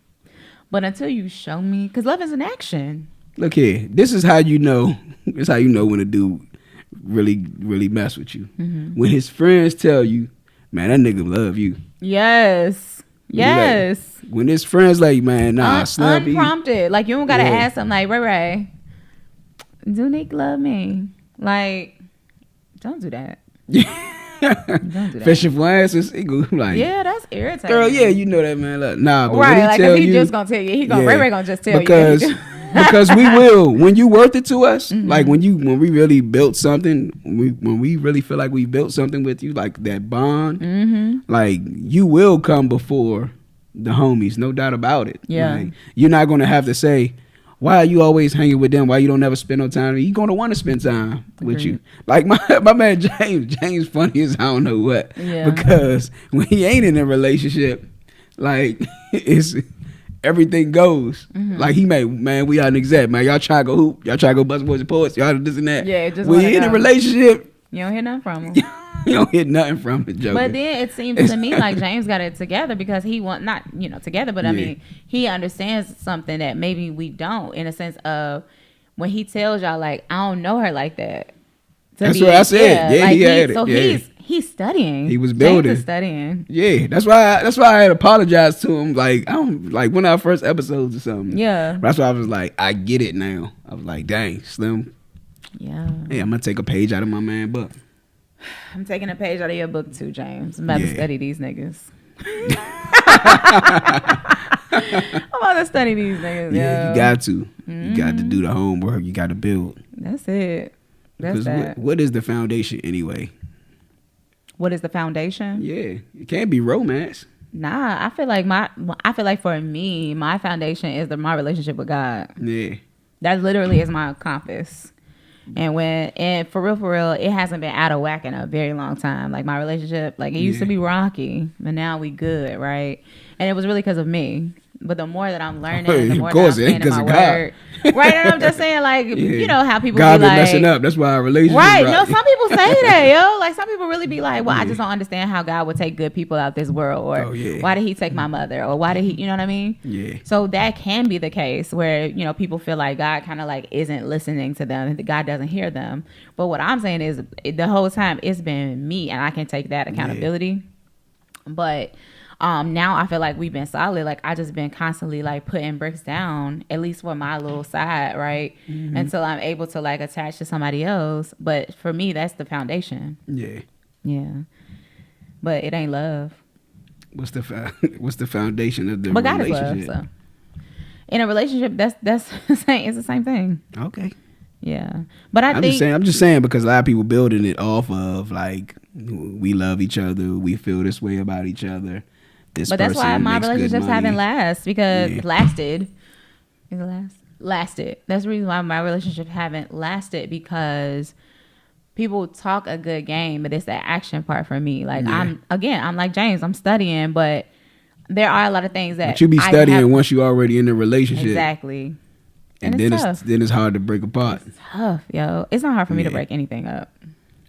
But until you show me, because love is an action. Look here. This is how you know. This is how you know when a dude really, really mess with you. When his friends tell you, man, that nigga love you. Yes. Like, when his friends like, man, nah, unprompted. Like, you don't got to ask them, like, Ray, do Nick love me? Like, don't do that. Don't do that. Fishing for answers. Like, yeah, that's irritating. Girl, yeah, you know that, man. Like, nah, but right, when like if he just gonna tell you, Ray gonna just tell you. Because we will. When you worth it to us, like when we really built something, when we really feel like we built something with you, like that bond, like you will come before the homies, no doubt about it. Yeah, like, you're not gonna have to say, why are you always hanging with them? Why you don't ever spend no time? You're going to want to spend time with you. Like my man James funny as I don't know what. Yeah. Because when he ain't in a relationship, like it's everything goes. Like he may, man, we out exact, man. Y'all try to go hoop. Y'all try to go bust boys and poets. Y'all this and that. Yeah, just when you in a relationship, you don't hear nothing from him. You don't hear nothing from the joker. But then it seems to me like James got it together because he want not together, but I mean he understands something that maybe we don't, in a sense of when he tells y'all like I don't know her like that. That's what I said. Yeah, like, he had it. So he's studying. He was building. James is studying. Yeah, that's why I had apologized to him. Like I don't like one of our first episodes or something. Yeah, that's why I was like, I get it now. I was like, dang, Slim. Yeah. Hey, I'm gonna take a page out of my man book. I'm taking a page out of your book too, James. I'm about to study these niggas. I'm about to study these niggas. Yeah, you got to. You got to do the homework. You got to build. That's it. That's 'Cause that. what is the foundation anyway? What is the foundation? Yeah, it can't be romance. Nah, I feel like for me, my foundation is my relationship with God. Yeah. That literally is my compass. And for real, it hasn't been out of whack in a very long time. Like my relationship, like it used to be rocky, but now we good, right? And it was really because of me. But the more that I'm learning, the more that I'm staying in my word, right? And I'm just saying, like, you know how people God be like, messing up. That's why our relationship. Right? No, some people say that, yo. Like some people really be like, well, I just don't understand how God would take good people out this world, or why did He take my mother, or why did He, you know what I mean? Yeah. So that can be the case where people feel like God kind of like isn't listening to them, and God doesn't hear them. But what I'm saying is, the whole time it's been me, and I can take that accountability. But now I feel like we've been solid. Like I just been constantly like putting bricks down, at least for my little side, right? Mm-hmm. Until I'm able to like attach to somebody else. But for me, that's the foundation. Yeah. Yeah. But it ain't love. What's the foundation of the relationship? But God is love. So in a relationship, that's the same. It's the same thing. Okay. Yeah. But I'm just saying because a lot of people building it off of like we love each other, we feel this way about each other. But that's why my relationships haven't lasted. Lasted. That's the reason why my relationships haven't lasted, because people talk a good game, but it's the action part for me. Like I'm like James, I'm studying, but there are a lot of things that you be studying once you already in the relationship. Exactly. And then it's hard to break apart. It's tough, yo. It's not hard for me to break anything up.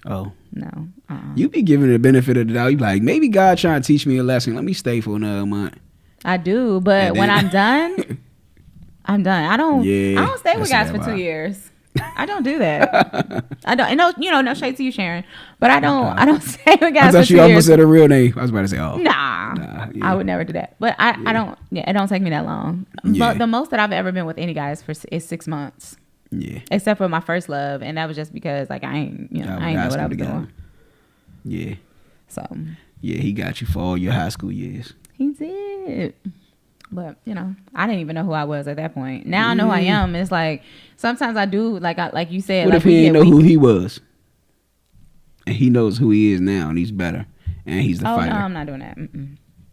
Oh. No. You be giving it the benefit of the doubt. You be like, maybe God trying to teach me a lesson. Let me stay for another month. I do, but when I'm done, I'm done. I don't stay with guys for 2 years. I don't do that. I don't. And no shade to you, Sharon, but I don't stay with guys for 2 years. I thought you almost said a real name. I was about to say, oh. Nah, yeah. I would never do that. But I don't. Yeah, it don't take me that long. Yeah. But the most that I've ever been with any guys is 6 months. Yeah. Except for my first love, and that was just because like I ain't know what I was doing. Yeah. So. Yeah, he got you for all your high school years. He did. But I didn't even know who I was at that point. Now I know who I am. It's like sometimes I do like you said. What if he didn't know who he was, and he knows who he is now, and he's better, and he's the fighter? No, I'm not doing that.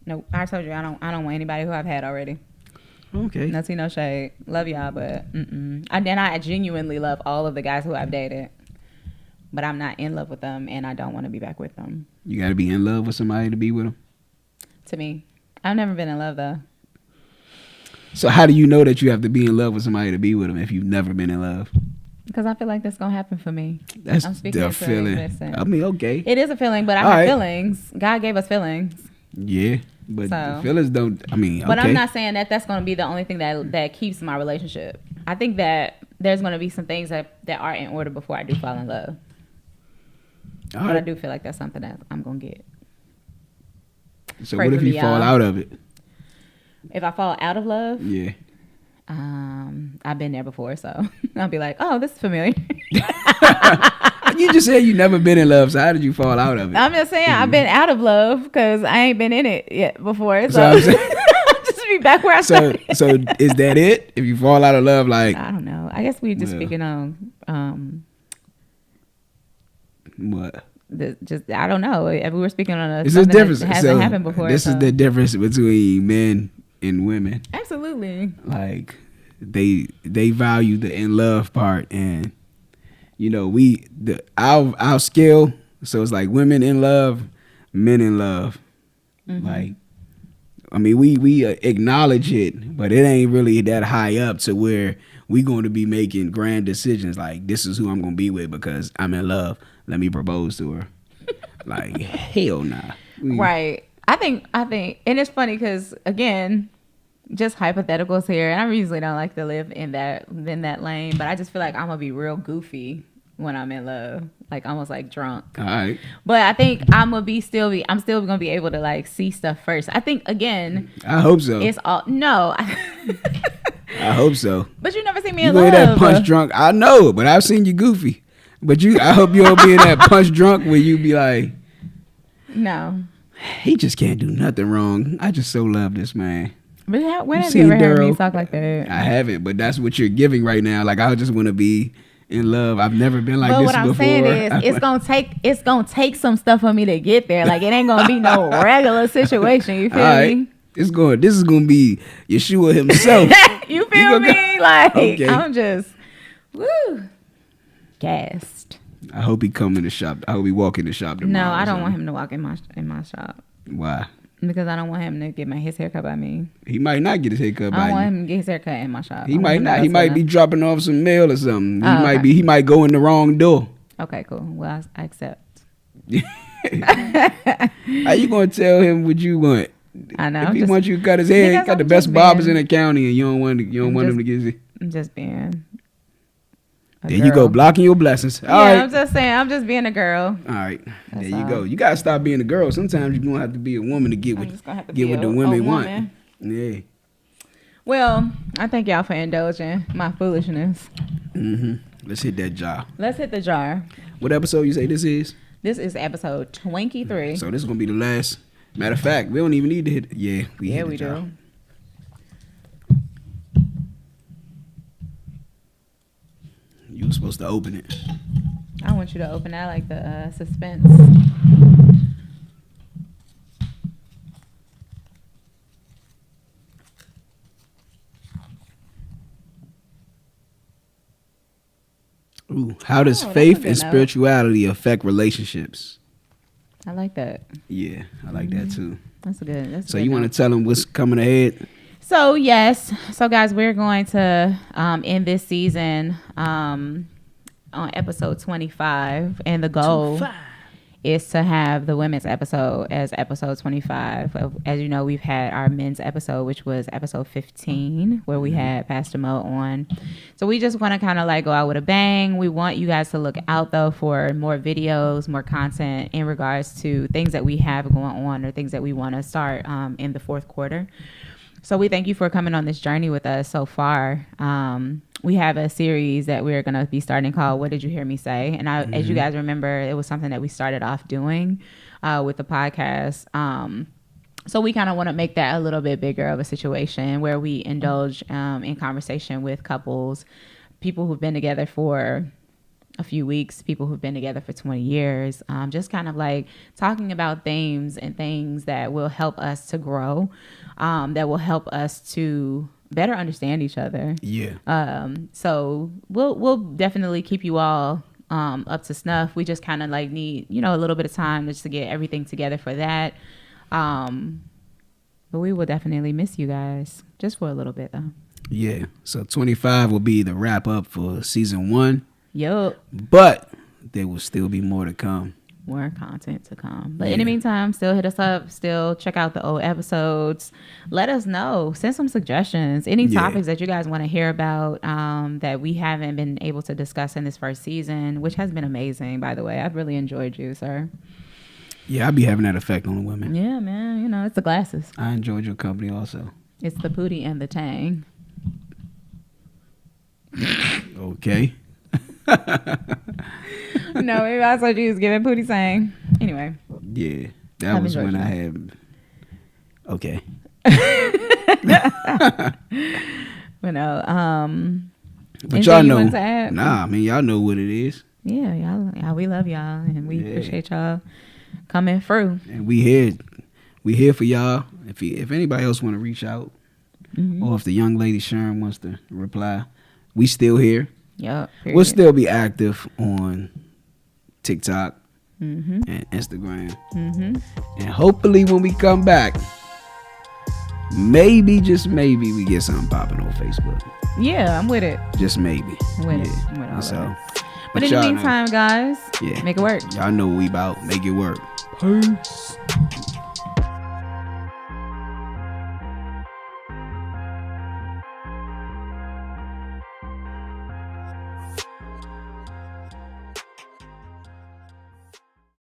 Nope. I told you I don't want anybody who I've had already. Okay. No tea, no shade. Love y'all, but I genuinely love all of the guys who I've dated, but I'm not in love with them, and I don't want to be back with them. You got to be in love with somebody to be with them? To me. I've never been in love, though. So how do you know that you have to be in love with somebody to be with them if you've never been in love? Because I feel like that's going to happen for me. That's the feeling. I mean, okay. It is a feeling, but I have feelings. God gave us feelings. Yeah. But the feelings don't, But I'm not saying that that's going to be the only thing that keeps my relationship. I think that there's going to be some things that are in order before I do fall in love. But I do feel like that's something that I'm going to get. So what if you fall out of it? If I fall out of love? Yeah. I've been there before, so I'll be like, oh, this is familiar. You just said you never been in love, so how did you fall out of it? I'm just saying I've been out of love because I ain't been in it yet before. So just be back where I started. So is that it? If you fall out of love, like I don't know. I guess we just speaking on what? I don't know. If we were speaking on something that hasn't happened before. This is the difference between men and women. Absolutely. Like they value the in love part, and our skill. So it's like women in love, men in love. Mm-hmm. Like, I mean, we acknowledge it, but it ain't really that high up to where we going to be making grand decisions. Like, this is who I'm going to be with because I'm in love. Let me propose to her. Like, hell nah. Right. I think, and it's funny because again, just hypotheticals here, and I usually don't like to live in that lane, but I just feel like I'm gonna be real goofy when I'm in love, like almost like drunk. All right. But I think I'm still gonna be able to like see stuff first. I think again. I hope so. It's all no. I hope so. But you never seen me in love. You that punch drunk. I know, but I've seen you goofy. But I hope you don't be in that punch drunk where you be like, no, he just can't do nothing wrong. I just so love this man. But when have you ever heard me talk like that? I haven't, but that's what you're giving right now. Like, I just want to be in love. I've never been like but this what I'm before. saying is, it's gonna take some stuff for me to get there. Like, it ain't gonna be no regular situation. You feel me? This is gonna be Yeshua himself. You feel me? Like, okay. I'm just gassed. I hope he come in the shop. I hope he walk in the shop tomorrow. No, I don't want him to walk in my shop. Why? Because I don't want him to get his haircut by me. He might not get his haircut by you. I don't want him to get his haircut in my shop. He might not. He might be dropping off some mail or something. He might go in the wrong door. Okay, cool. Well, I accept. How you gonna tell him what you want? I know. If he wants you to cut his hair, he got the best barbers in the county, and you don't want him to get his. I'm just being. There you go, blocking your blessings. All right. I'm just saying, I'm just being a girl. All right, there you go. You gotta stop being a girl. Sometimes you're gonna have to be a woman to get what the women want. Yeah. Well, I thank y'all for indulging my foolishness. Let's hit that jar. Let's hit the jar. What episode you say this is? This is episode 23. So this is gonna be the last. Matter of fact, we don't even need to hit. Yeah, we do. You were supposed to open it. I want you to open that, like the suspense. Ooh, how does faith and spirituality affect relationships? I like that. Yeah, I like that too. That's a good. So you want to tell them what's coming ahead? So yes, so guys, we're going to end this season on episode 25, and the goal is to have the women's episode as episode 25. As you know, we've had our men's episode, which was episode 15, where we had Pastor Mo on. So we just want to kind of like go out with a bang. We want you guys to look out though for more videos, more content in regards to things that we have going on or things that we want to start in the fourth quarter. So we thank you for coming on this journey with us so far. We have a series that we're going to be starting called What Did You Hear Me Say? And as you guys remember, it was something that we started off doing with the podcast. So we kind of want to make that a little bit bigger of a situation where we indulge in conversation with couples, people who've been together for a few weeks, people who've been together for 20 years, just kind of like talking about themes and things that will help us to grow, that will help us to better understand each other. Yeah. So we'll definitely keep you all up to snuff. We just kind of like need, a little bit of time just to get everything together for that. But we will definitely miss you guys just for a little bit though. Yeah. So 25 will be the wrap up for season 1. Yup. But there will still be more to come. More content to come. But in the meantime, still hit us up. Still check out the old episodes. Let us know. Send some suggestions. Any topics that you guys want to hear about that we haven't been able to discuss in this first season, which has been amazing, by the way. I've really enjoyed you, sir. Yeah, I be having that effect on the women. Yeah, man. It's the glasses. I enjoyed your company also. It's the pootie and the tang. Okay. No, maybe I thought you was giving pootie tang. Anyway. Yeah, that was when I had. Okay. But no, but y'all know. Nah, I mean y'all know what it is. Yeah, y'all, we love y'all, and we appreciate y'all coming through. And we here for y'all. If anybody else want to reach out, or if the young lady Sharon wants to reply, we still here. Yep. We'll still be active on TikTok and Instagram. And hopefully when we come back, maybe, just maybe, we get something popping on Facebook. Yeah, I'm with it. Just maybe. I'm with it. I'm with all so, that. But in the meantime, guys, make it work. Y'all know what we about. Make it work. Peace.